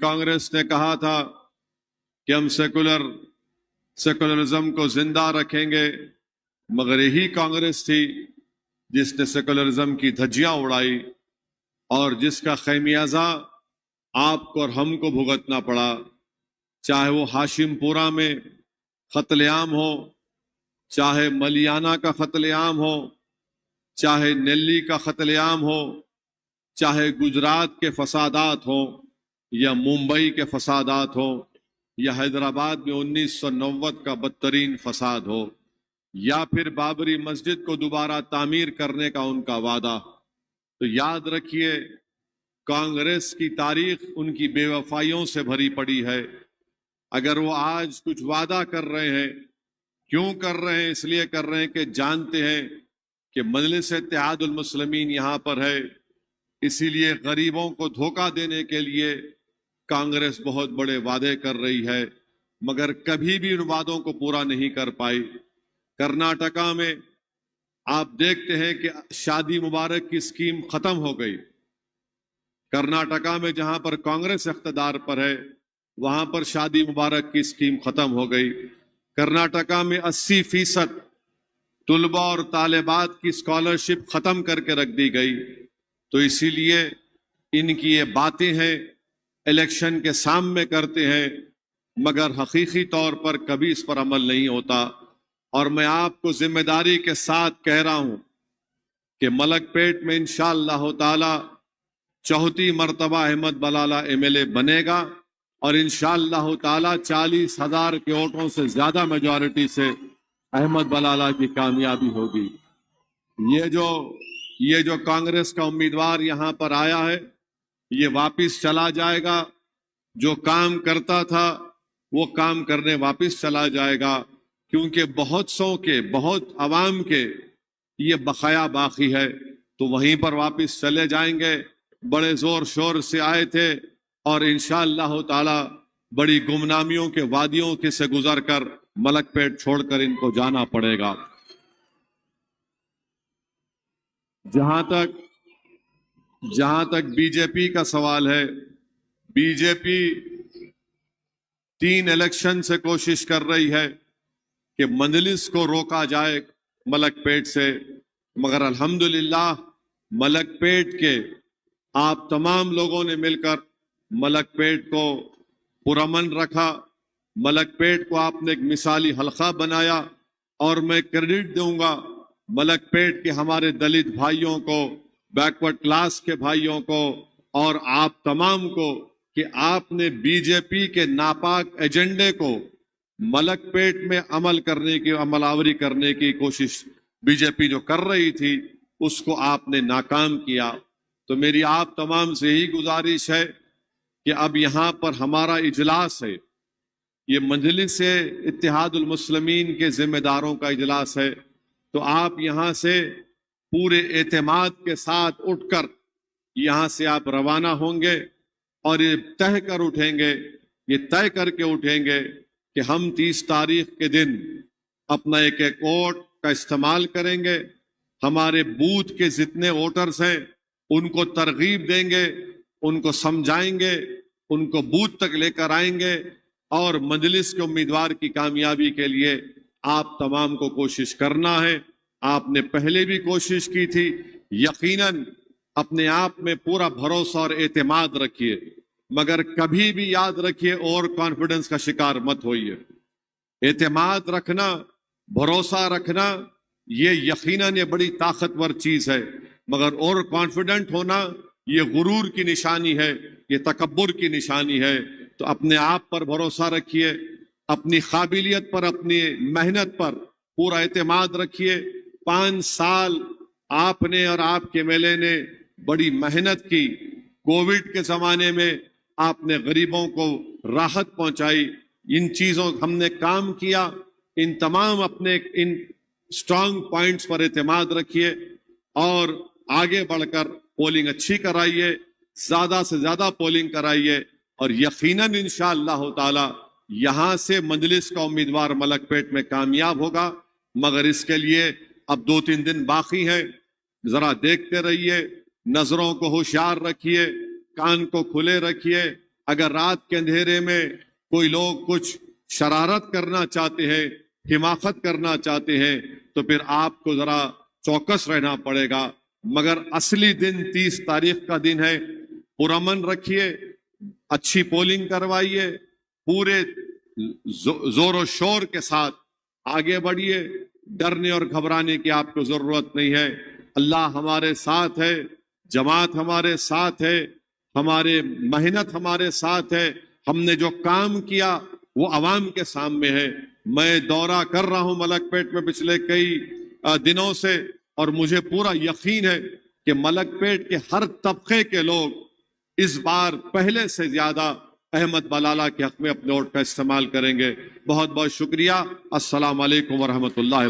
कांग्रेस ने कहा था कि हम सेकुलरिज्म को जिंदा रखेंगे, मगर यही कांग्रेस थी जिसने सेकुलरिज्म की धज्जियां उड़ाई और जिसका खैमियाजा आपको और हमको भुगतना पड़ा। चाहे वो हाशिमपुरा में कत्लेआम हो, चाहे मलियाना का कत्लेआम हो, चाहे नेल्ली का कत्लेआम हो, चाहे गुजरात के फसादात हो, या मुंबई के फसादात हो, या हैदराबाद में 1990 का बदतरीन फसाद हो, या फिर बाबरी मस्जिद को दोबारा तामीर करने का उनका वादा। तो याद रखिए, कांग्रेस की तारीख उनकी बेवफाइयों से भरी पड़ी है। अगर वो आज कुछ वादा कर रहे हैं, क्यों कर रहे हैं? इसलिए कर रहे हैं कि जानते हैं कि मजलिस इत्तेहादुल मुस्लिमीन यहाँ पर है, इसीलिए गरीबों को धोखा देने के लिए कांग्रेस बहुत बड़े वादे कर रही है, मगर कभी भी उन वादों को पूरा नहीं कर पाई। कर्नाटका में आप देखते हैं कि शादी मुबारक की स्कीम खत्म हो गई। कर्नाटका में जहां पर कांग्रेस इख्तिदार पर है, वहां पर शादी मुबारक की स्कीम खत्म हो गई। कर्नाटका में 80% तुलबा और तालिबात की स्कॉलरशिप खत्म करके रख दी गई। तो इसीलिए इनकी ये बातें हैं, इलेक्शन के सामने करते हैं, मगर हकीकी तौर पर कभी इस पर अमल नहीं होता। और मैं आपको जिम्मेदारी के साथ कह रहा हूं कि मलकपेट में इंशाअल्लाह ताला चौथी मर्तबा अहमद बलाला MLA बनेगा और इंशाअल्लाह ताला 40,000 के वोटों से ज्यादा मेजॉरिटी से अहमद बलाला की कामयाबी होगी। ये जो कांग्रेस का उम्मीदवार यहां पर आया है, ये वापिस चला जाएगा। जो काम करता था वो काम करने वापिस चला जाएगा, क्योंकि बहुत अवाम के ये बकाया बाकी है, तो वहीं पर वापिस चले जाएंगे। बड़े जोर शोर से आए थे और इंशाअल्लाह ताला बड़ी गुमनामियों के वादियों के से गुजर कर मलकपेट छोड़कर इनको जाना पड़ेगा। जहां तक बीजेपी का सवाल है, बीजेपी 3 इलेक्शन से कोशिश कर रही है कि मजलिस को रोका जाए मलकपेट से, मगर अल्हम्दुलिल्लाह मलकपेट के आप तमाम लोगों ने मिलकर मलकपेट को पुरअमन रखा। मलकपेट को आपने एक मिसाली हल्का बनाया और मैं क्रेडिट दूंगा मलकपेट के हमारे दलित भाइयों को, बैकवर्ड क्लास के भाइयों को और आप तमाम को कि आपने बीजेपी के नापाक एजेंडे को मलकपेट में अमलावरी करने की कोशिश बीजेपी जो कर रही थी उसको आपने नाकाम किया। तो मेरी आप तमाम से यही गुजारिश है कि अब यहाँ पर हमारा इजलास है, ये मजलिस इत्तेहादुल मुस्लिमीन के जिम्मेदारों का इजलास है, तो आप यहाँ से पूरे एतमाद के साथ उठकर यहाँ से आप रवाना होंगे और ये तय करके उठेंगे कि हम 30 तारीख के दिन अपना एक वोट का इस्तेमाल करेंगे। हमारे बूथ के जितने वोटर्स हैं उनको तरगीब देंगे, उनको समझाएंगे, उनको बूथ तक लेकर आएंगे और मजलिस के उम्मीदवार की कामयाबी के लिए आप तमाम को कोशिश करना है। आपने पहले भी कोशिश की थी, यकीनन अपने आप में पूरा भरोसा और एतमाद रखिए, मगर कभी भी याद रखिए और कॉन्फिडेंस का शिकार मत होइए। एतमाद रखना, भरोसा रखना, ये यकीनन ये बड़ी ताकतवर चीज है, मगर और कॉन्फिडेंट होना ये गुरूर की निशानी है, ये तकब्बुर की निशानी है। तो अपने आप पर भरोसा रखिए, अपनी काबिलियत पर, अपनी मेहनत पर पूरा एतमाद रखिए। 5 साल आपने और आपके MLA ने बड़ी मेहनत की। कोविड के जमाने में आपने गरीबों को राहत पहुंचाई, इन चीजों हमने काम किया। इन तमाम अपने इन स्ट्रांग पॉइंट्स पर एतमाद रखिए और आगे बढ़कर पोलिंग अच्छी कराइए, ज्यादा से ज्यादा पोलिंग कराइए और यकीनन इंशाअल्लाह ताला यहां से मजलिस का उम्मीदवार मलकपेट में कामयाब होगा। मगर इसके लिए अब 2-3 दिन बाकी है, जरा देखते रहिए, नजरों को होशियार रखिए, कान को खुले रखिए اگر رات کے اندھیرے میں کوئی لوگ کچھ شرارت کرنا چاہتے ہیں، حماقت کرنا چاہتے ہیں، تو پھر آپ کو ذرا چوکس رہنا پڑے گا۔ مگر اصلی دن 30 تاریخ کا دن ہے، پرامن رکھیے، اچھی پولنگ کروائیے، پورے زور و شور کے ساتھ آگے بڑھیے، ڈرنے اور گھبرانے کی آپ کو ضرورت نہیں ہے۔ اللہ ہمارے ساتھ ہے، جماعت ہمارے ساتھ ہے، ہمارے محنت ہمارے ساتھ ہے، ہم نے جو کام کیا وہ عوام کے سامنے ہے۔ میں دورہ کر رہا ہوں ملک پیٹ میں پچھلے کئی دنوں سے، اور مجھے پورا یقین ہے کہ ملک پیٹ کے ہر طبقے کے لوگ اس بار پہلے سے زیادہ احمد بلالہ کے حق میں اپنے ووٹ کا استعمال کریں گے۔ بہت بہت شکریہ۔ السلام علیکم ورحمۃ اللہ۔